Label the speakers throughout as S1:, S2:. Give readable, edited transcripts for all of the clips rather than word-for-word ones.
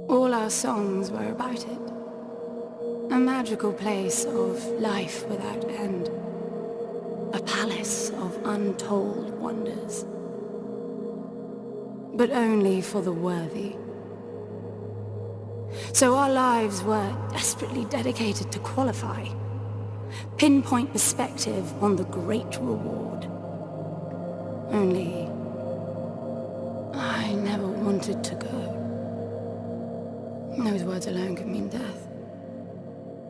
S1: All our songs were about it. A magical place of life without end. A palace of untold wonders. But only for the worthy. So our lives were desperately dedicated to qualify. Pinpoint perspective on the great reward. Only I never wanted to go. Those words alone could mean death.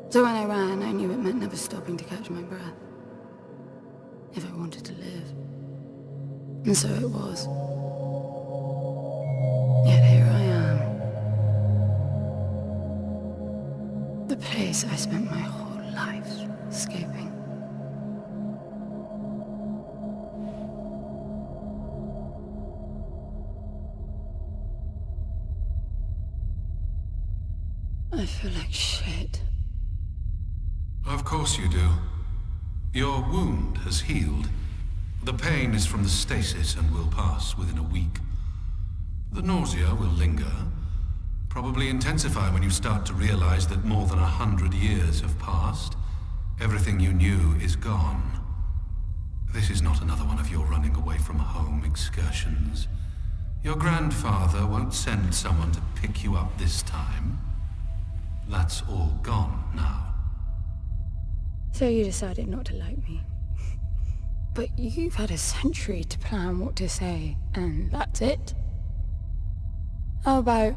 S1: So when I ran, I knew it meant never stopping to catch my breath. If I wanted to live. And so it was. Yet here I am. The place I spent my whole life escaping. I feel like shit.
S2: Of course you do. Your wound has healed. The pain is from the stasis and will pass within a week. The nausea will linger, probably intensify when you start to realize that more than 100 years have passed. Everything you knew is gone. This is not another one of your running away from home excursions. Your grandfather won't send someone to pick you up this time. That's all gone now.
S1: So you decided not to like me. But you've had a century to plan what to say, and that's it? How about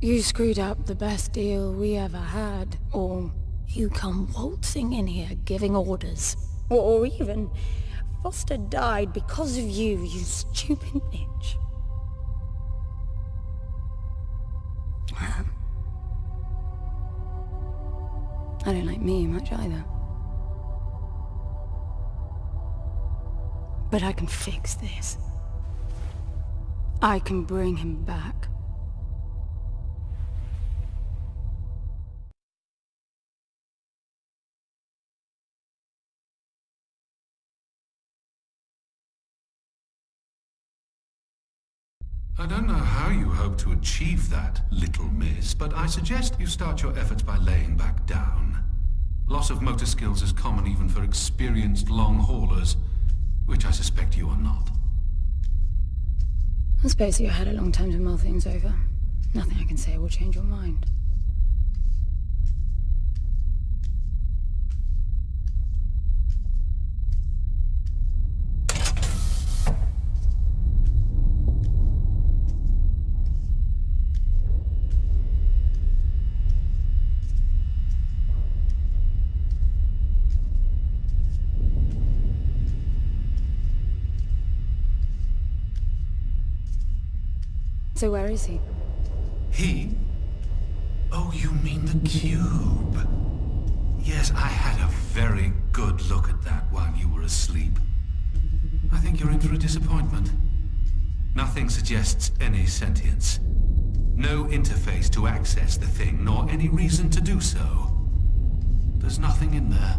S1: you screwed up the best deal we ever had, or you come waltzing in here giving orders, or even Foster died because of you, you stupid bitch. I don't like me much either. But I can fix this. I can bring him back.
S2: I don't know how you hope to achieve that, little miss, but I suggest you start your efforts by laying back down. Loss of motor skills is common even for experienced long haulers, which I suspect you are not.
S1: I suppose you had a long time to mull things over. Nothing I can say will change your mind. So where is he?
S2: He? Oh, you mean the cube. Yes, I had a very good look at that while you were asleep. I think you're in for a disappointment. Nothing suggests any sentience. No interface to access the thing, nor any reason to do so. There's nothing in there.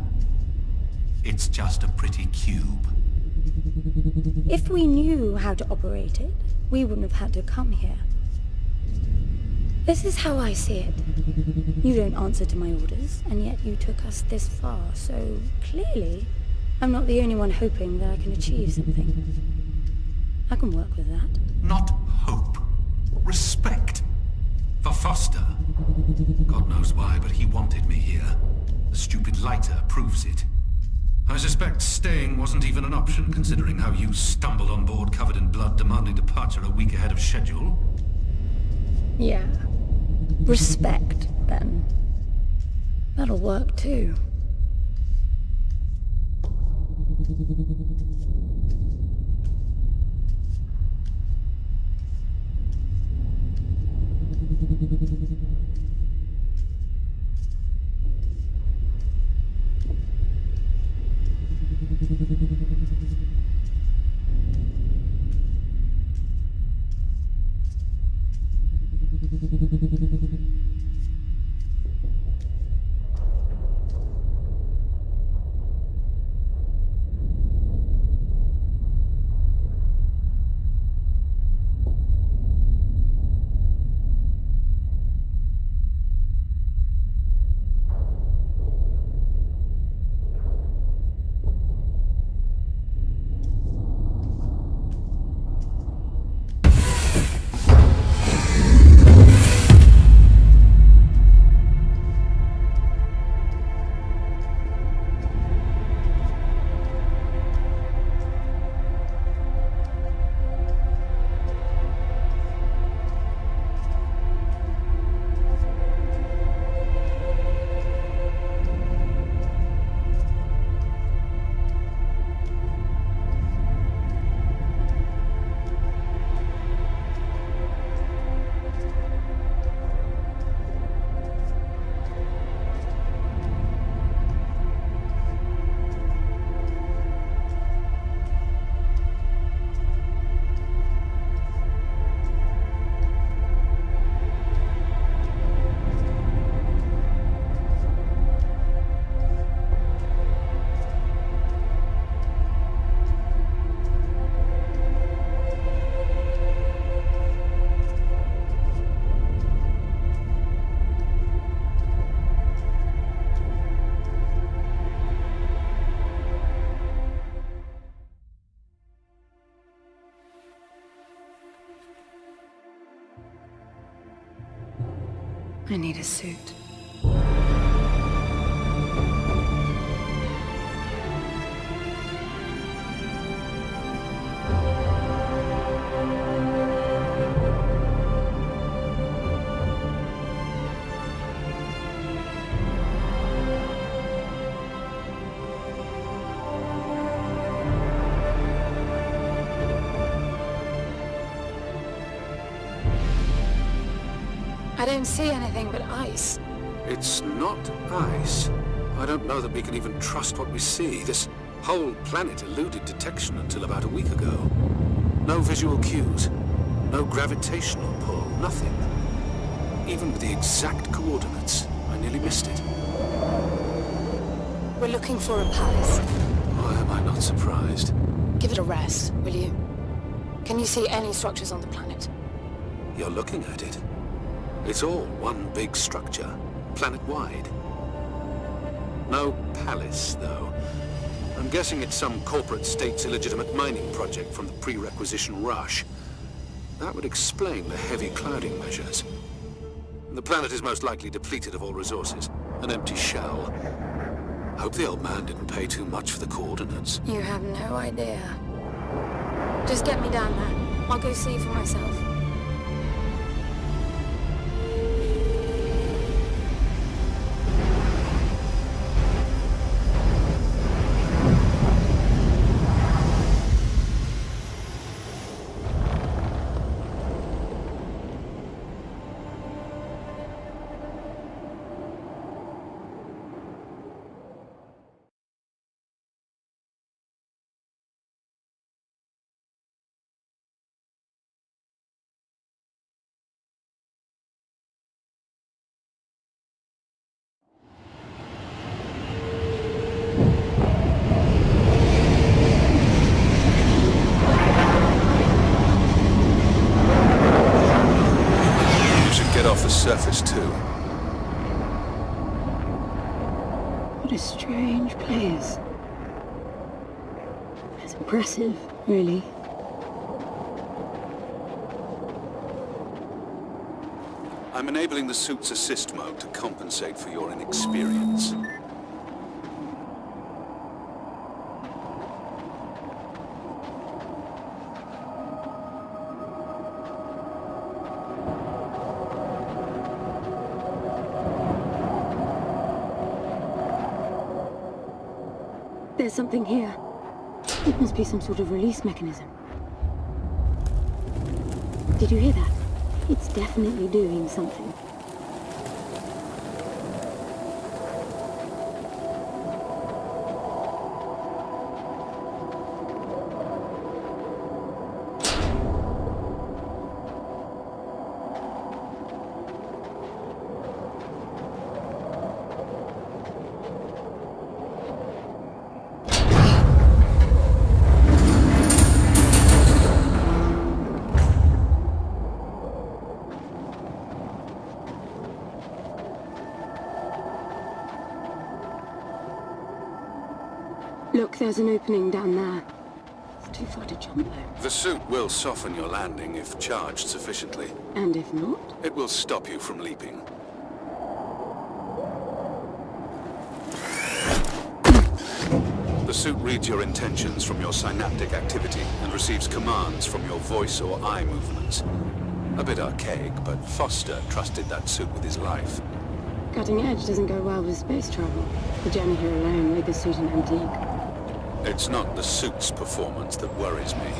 S2: It's just a pretty cube.
S1: If we knew how to operate it, we wouldn't have had to come here. This is how I see it. You don't answer to my orders, and yet you took us this far, so clearly I'm not the only one hoping that I can achieve something. I can work with that.
S2: Not hope. Respect. For Foster. God knows why, but he wanted me here. The stupid lighter proves it. I suspect staying wasn't even an option, considering how you stumbled on board covered in blood, demanding departure a week ahead of schedule.
S1: Yeah. Respect, then. That'll work, too. I need a suit. I don't see anything but ice.
S2: It's not ice. I don't know that we can even trust what we see. This whole planet eluded detection until about a week ago. No visual cues, no gravitational pull, nothing. Even with the exact coordinates, I nearly missed it.
S1: We're looking for a palace.
S2: Why am I not surprised?
S1: Give it a rest, will you? Can you see any structures on the planet?
S2: You're looking at it. It's all one big structure, planet-wide. No palace, though. I'm guessing it's some corporate state's illegitimate mining project from the pre-requisition rush. That would explain the heavy clouding measures. The planet is most likely depleted of all resources. An empty shell. Hope the old man didn't pay too much for the coordinates.
S1: You have no idea. Just get me down there. I'll go see for myself.
S2: Off the surface too.
S1: What a strange place. It's impressive, really.
S2: I'm enabling the suit's assist mode to compensate for your inexperience.
S1: There's something here. It must be some sort of release mechanism. Did you hear that? It's definitely doing something. Look, there's an opening down there. It's too far to jump, though.
S2: The suit will soften your landing if charged sufficiently.
S1: And if not?
S2: It will stop you from leaping. The suit reads your intentions from your synaptic activity and receives commands from your voice or eye movements. A bit archaic, but Foster trusted that suit with his life.
S1: Cutting edge doesn't go well with space travel. The journey here alone made the suit an antique.
S2: It's not the suit's performance that worries me.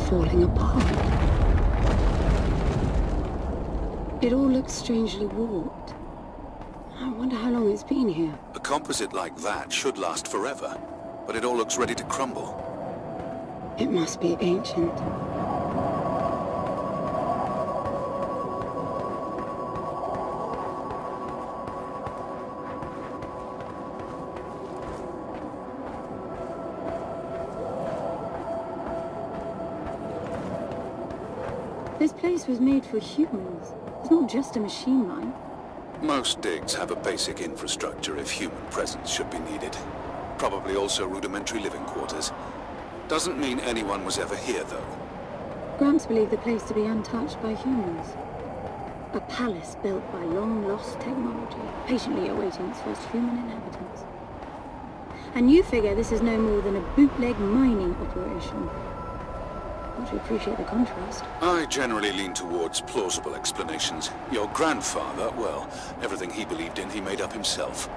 S1: Falling apart. It all looks strangely warped. I wonder how long it's been here.
S2: A composite like that should last forever, but it all looks ready to crumble.
S1: It must be ancient. This place was made for humans. It's not just a machine mine.
S2: Most digs have a basic infrastructure if human presence should be needed. Probably also rudimentary living quarters. Doesn't mean anyone was ever here, though.
S1: Gramps believed the place to be untouched by humans. A palace built by long-lost technology, patiently awaiting its first human inhabitants. And you figure this is no more than a bootleg mining operation. Don't you appreciate the contrast?
S2: I generally lean towards plausible explanations. Your grandfather, well, everything he believed in he made up himself.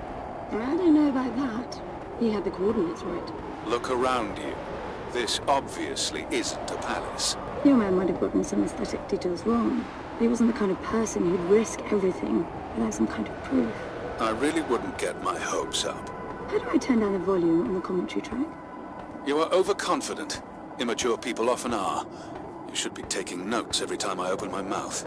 S1: I don't know about that. He had the coordinates right.
S2: Look around you. This obviously isn't a palace.
S1: Your man might have gotten some aesthetic details wrong. But he wasn't the kind of person who'd risk everything without some kind of proof.
S2: I really wouldn't get my hopes up.
S1: How do I turn down the volume on the commentary track?
S2: You are overconfident. Immature people often are. You should be taking notes every time I open my mouth.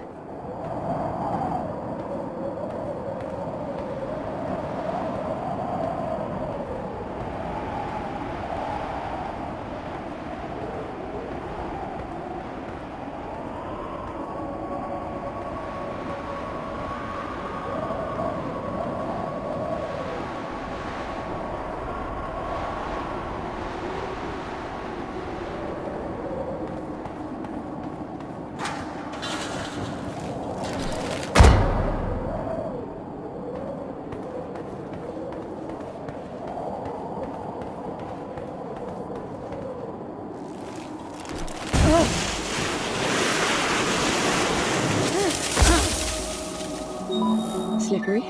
S1: Slippery.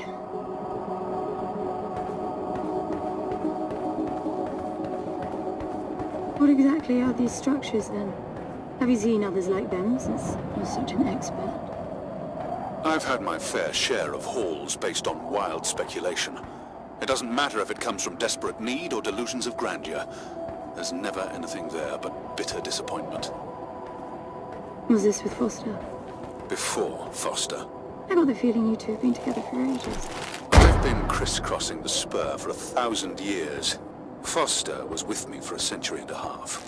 S1: What exactly are these structures then? Have you seen others like them since you're such an expert?
S2: I've had my fair share of hauls based on wild speculation. It doesn't matter if it comes from desperate need or delusions of grandeur. There's never anything there but bitter disappointment.
S1: Was this with Foster?
S2: Before Foster.
S1: I got the feeling you two have been together for ages.
S2: I've been crisscrossing the spur for 1,000 years. Foster was with me for a century and a half.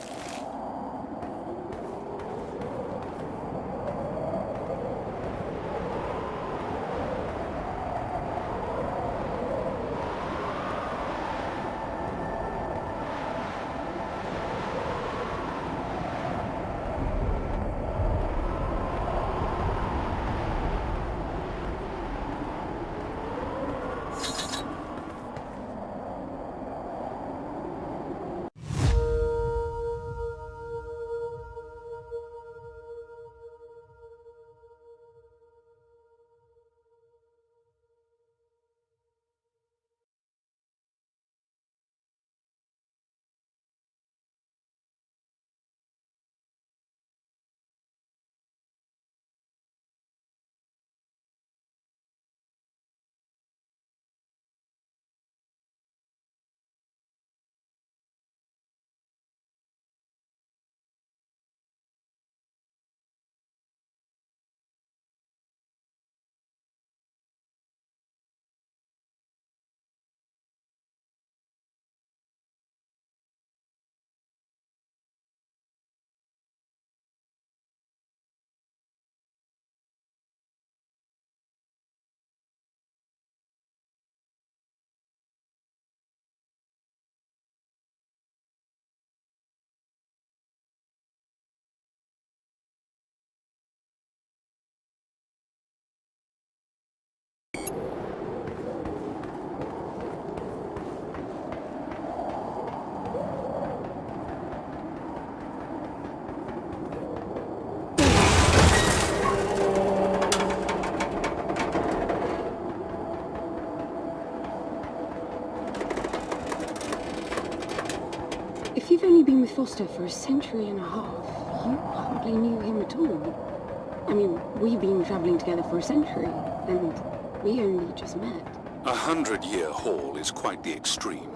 S1: If you've only been with Foster for a century and a half, you hardly knew him at all. I mean, we've been traveling together for a century, and we only just met.
S2: 100-year haul is quite the extreme.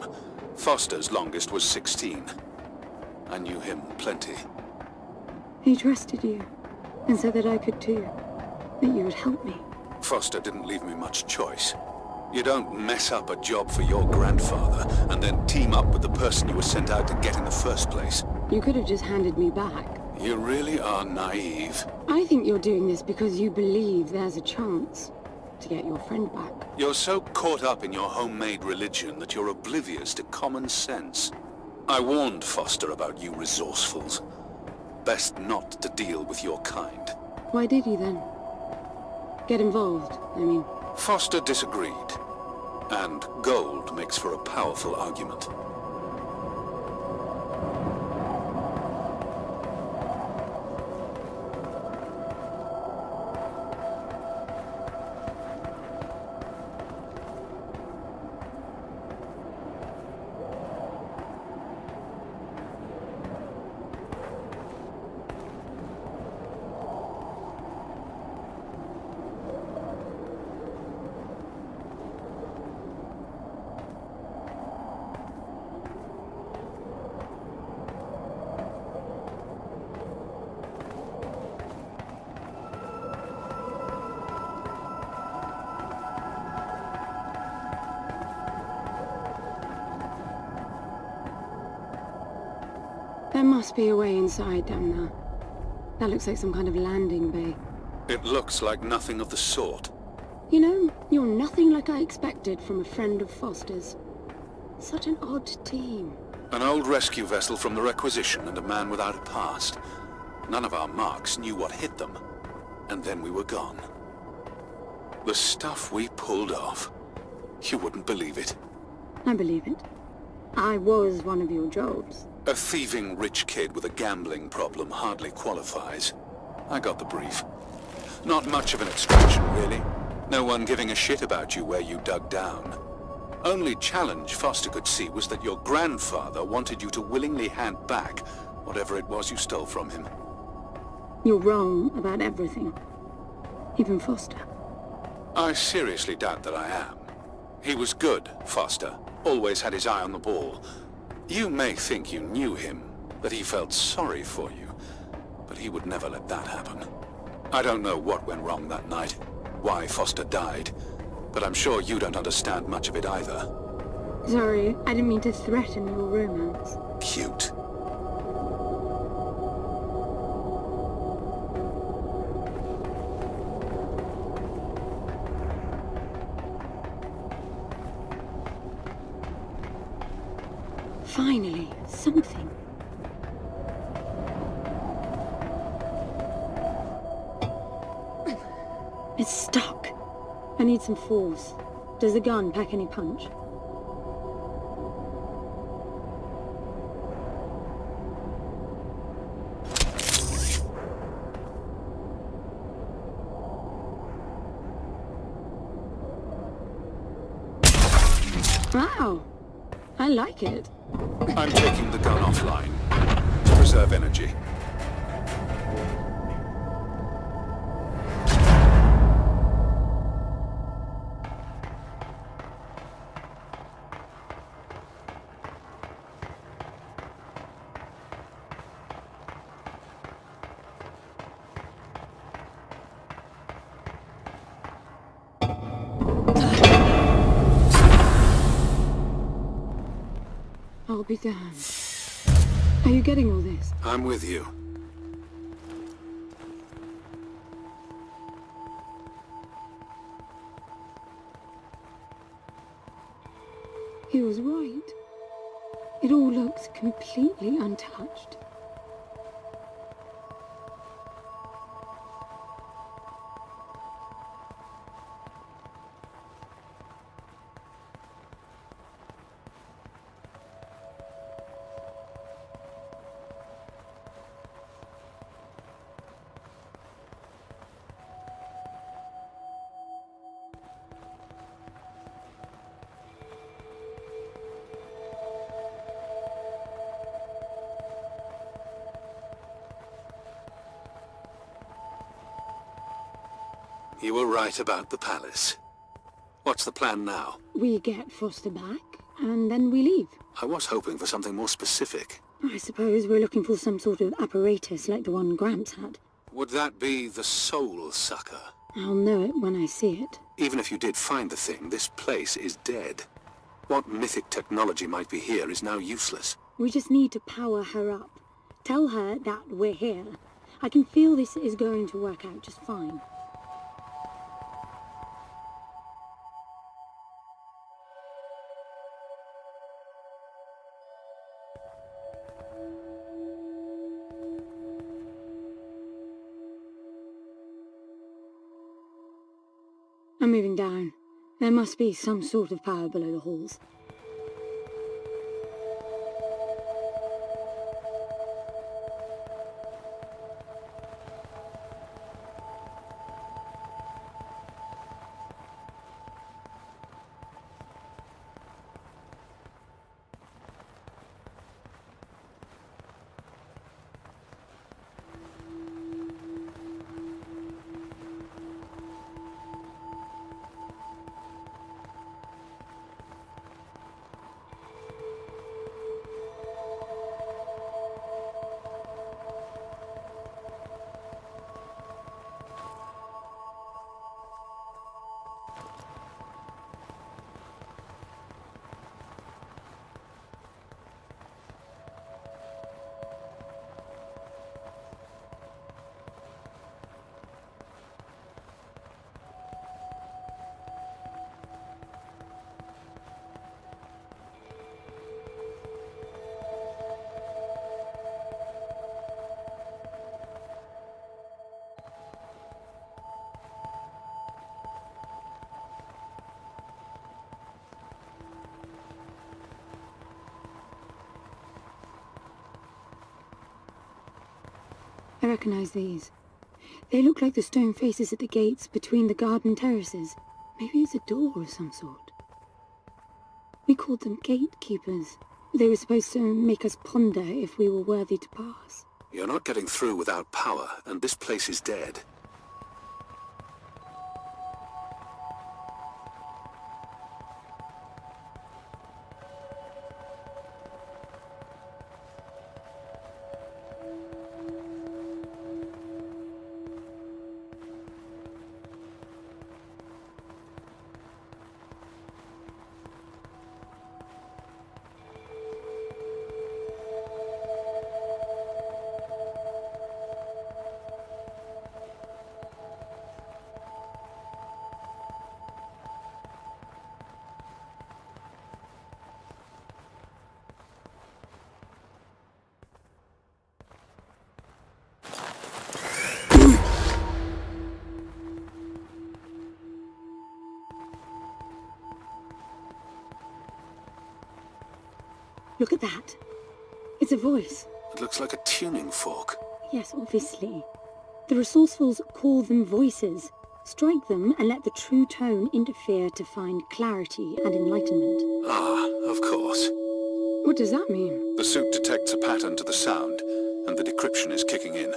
S2: Foster's longest was 16. I knew him plenty.
S1: He trusted you, and said that I could too. That you would help me.
S2: Foster didn't leave me much choice. You don't mess up a job for your grandfather, and then team up with the person you were sent out to get in the first place.
S1: You could have just handed me back.
S2: You really are naive.
S1: I think you're doing this because you believe there's a chance to get your friend back.
S2: You're so caught up in your homemade religion that you're oblivious to common sense. I warned Foster about you resourcefuls. Best not to deal with your kind.
S1: Why did you then? Get involved, I mean.
S2: Foster disagreed. And gold makes for a powerful argument.
S1: There must be a way inside down there. That looks like some kind of landing bay.
S2: It looks like nothing of the sort.
S1: You know, you're nothing like I expected from a friend of Foster's. Such an odd team.
S2: An old rescue vessel from the Requisition and a man without a past. None of our marks knew what hit them. And then we were gone. The stuff we pulled off. You wouldn't believe it.
S1: I believe it. I was one of your jobs.
S2: A thieving rich kid with a gambling problem hardly qualifies. I got the brief. Not much of an extraction, really. No one giving a shit about you where you dug down. Only challenge Foster could see was that your grandfather wanted you to willingly hand back whatever it was you stole from him.
S1: You're wrong about everything. Even Foster.
S2: I seriously doubt that I am. He was good, Foster. Always had his eye on the ball. You may think you knew him, that he felt sorry for you, but he would never let that happen. I don't know what went wrong that night, why Foster died, but I'm sure you don't understand much of it either.
S1: Sorry, I didn't mean to threaten your romance.
S2: Cute.
S1: Finally, something. It's stuck. I need some force. Does the gun pack any punch? Wow, I like it.
S2: I'm taking the gun offline to preserve energy.
S1: I'll be damned. Are you getting all this?
S2: I'm with you.
S1: He was right. It all looks completely untouched.
S2: You were right about the palace. What's the plan now?
S1: We get Foster back, and then we leave.
S2: I was hoping for something more specific.
S1: I suppose we're looking for some sort of apparatus like the one Gramps had.
S2: Would that be the Soul Sucker?
S1: I'll know it when I see it.
S2: Even if you did find the thing, this place is dead. What mythic technology might be here is now useless.
S1: We just need to power her up. Tell her that we're here. I can feel this is going to work out just fine. I'm moving down. There must be some sort of power below the halls. I recognize these. They look like the stone faces at the gates between the garden terraces. Maybe it's a door of some sort. We called them gatekeepers. They were supposed to make us ponder if we were worthy to pass.
S2: You're not getting through without power, and this place is dead.
S1: Look at that. It's a voice.
S2: It looks like a tuning fork.
S1: Yes, obviously. The resourcefuls call them voices. Strike them and let the true tone interfere to find clarity and enlightenment.
S2: Ah, of course.
S1: What does that mean?
S2: The suit detects a pattern to the sound, and the decryption is kicking in.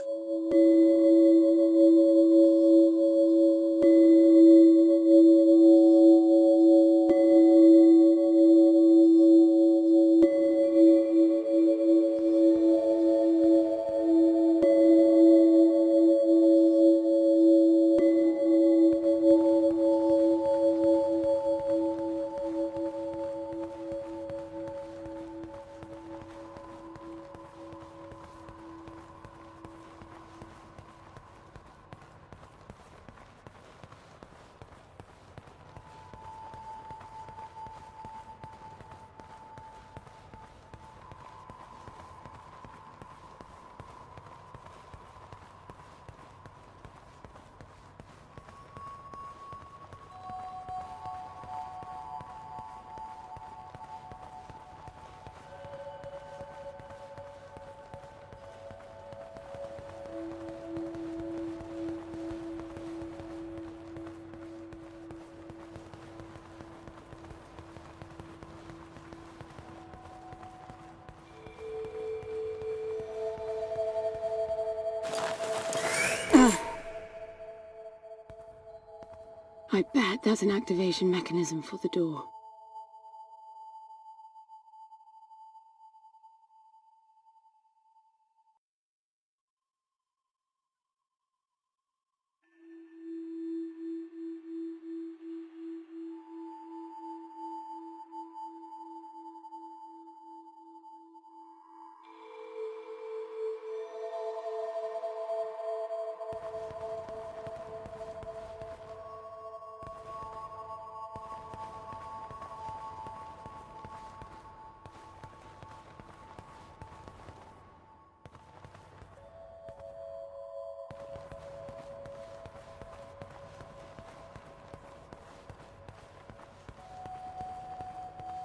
S1: I bet that's an activation mechanism for the door.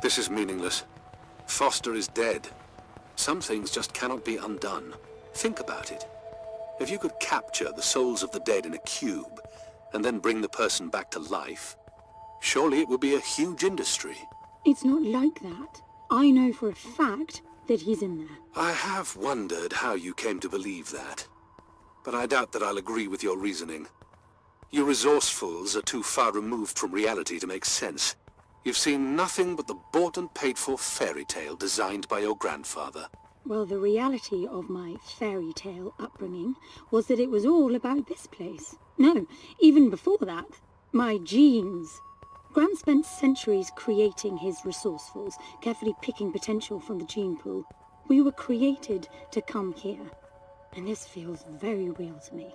S2: This is meaningless. Foster is dead. Some things just cannot be undone. Think about it. If you could capture the souls of the dead in a cube, and then bring the person back to life, surely it would be a huge industry.
S1: It's not like that. I know for a fact that he's in there.
S2: I have wondered how you came to believe that. But I doubt that I'll agree with your reasoning. You resourcefuls are too far removed from reality to make sense. You've seen nothing but the bought and paid for fairy tale designed by your grandfather.
S1: Well, the reality of my fairy tale upbringing was that it was all about this place. No, even before that, my genes. Grant spent centuries creating his resourcefuls, carefully picking potential from the gene pool. We were created to come here, and this feels very real to me.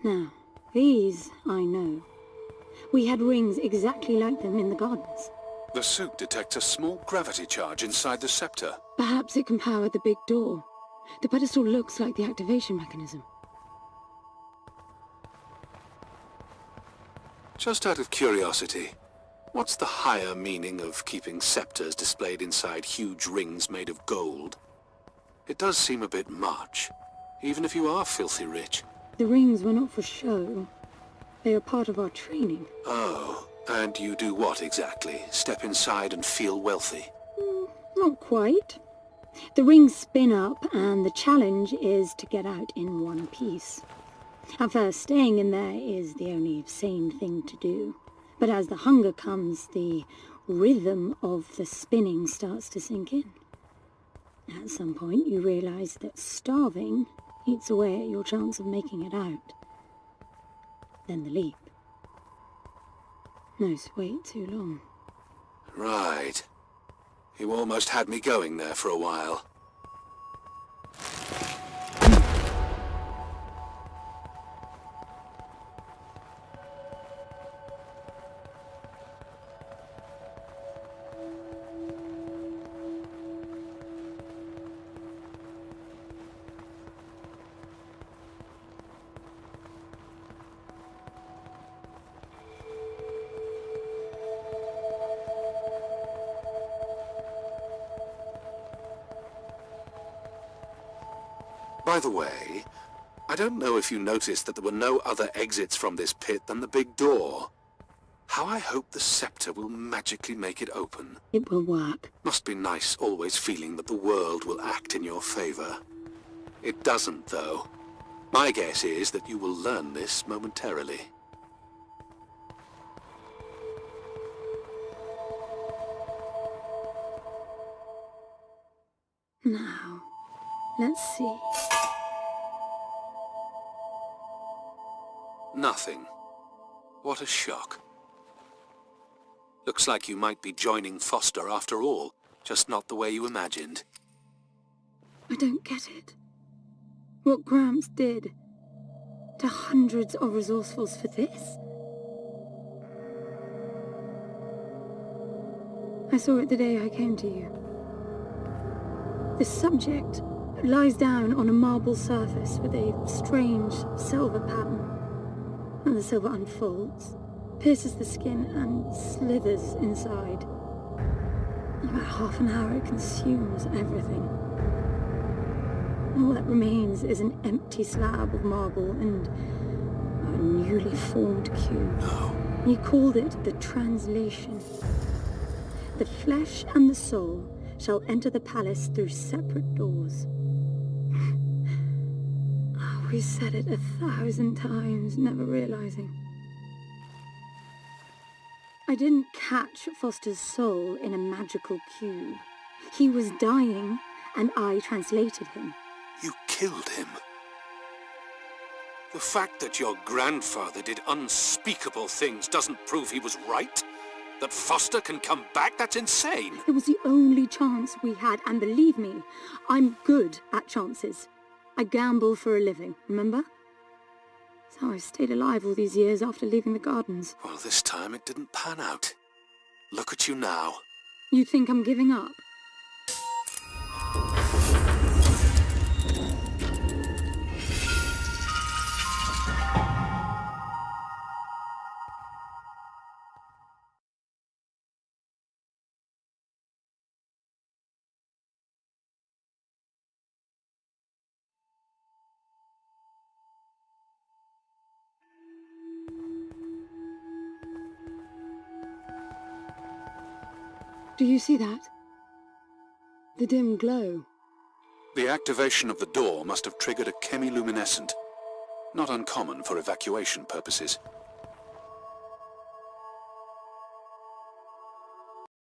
S1: Now, these I know. We had rings exactly like them in the gardens.
S2: The suit detects a small gravity charge inside the scepter.
S1: Perhaps it can power the big door. The pedestal looks like the activation mechanism.
S2: Just out of curiosity, what's the higher meaning of keeping scepters displayed inside huge rings made of gold? It does seem a bit much, even if you are filthy rich.
S1: The rings were not for show. They are part of our training.
S2: Oh, and you do what exactly? Step inside and feel wealthy?
S1: Not quite. The rings spin up, and the challenge is to get out in one piece. At first, staying in there is the only sane thing to do. But as the hunger comes, the rhythm of the spinning starts to sink in. At some point, you realize that starving eats away at your chance of making it out. Then the leap. No, wait too long.
S2: Right. You almost had me going there for a while. By the way, I don't know if you noticed that there were no other exits from this pit than the big door. How I hope the scepter will magically make it open.
S1: It will work.
S2: Must be nice always feeling that the world will act in your favor. It doesn't, though. My guess is that you will learn this momentarily.
S1: Now, let's see.
S2: Nothing. What a shock. Looks like you might be joining Foster after all, just not the way you imagined.
S1: I don't get it. What Gramps did to hundreds of resourcefuls for this? I saw it the day I came to you. This subject lies down on a marble surface with a strange silver pattern. And the silver unfolds, pierces the skin, and slithers inside. In about half an hour it consumes everything. All that remains is an empty slab of marble and a newly formed cube.
S2: No.
S1: He called it the translation. The flesh and the soul shall enter the palace through separate doors. We said it 1,000 times, never realizing. I didn't catch Foster's soul in a magical cube. He was dying, and I translated him.
S2: You killed him. The fact that your grandfather did unspeakable things doesn't prove he was right. That Foster can come back, that's insane.
S1: It was the only chance we had, and believe me, I'm good at chances. I gamble for a living, remember? That's how I've stayed alive all these years after leaving the gardens.
S2: Well, this time it didn't pan out. Look at you now.
S1: You think I'm giving up? Do you see that? The dim glow.
S2: The activation of the door must have triggered a chemiluminescent. Not uncommon for evacuation purposes.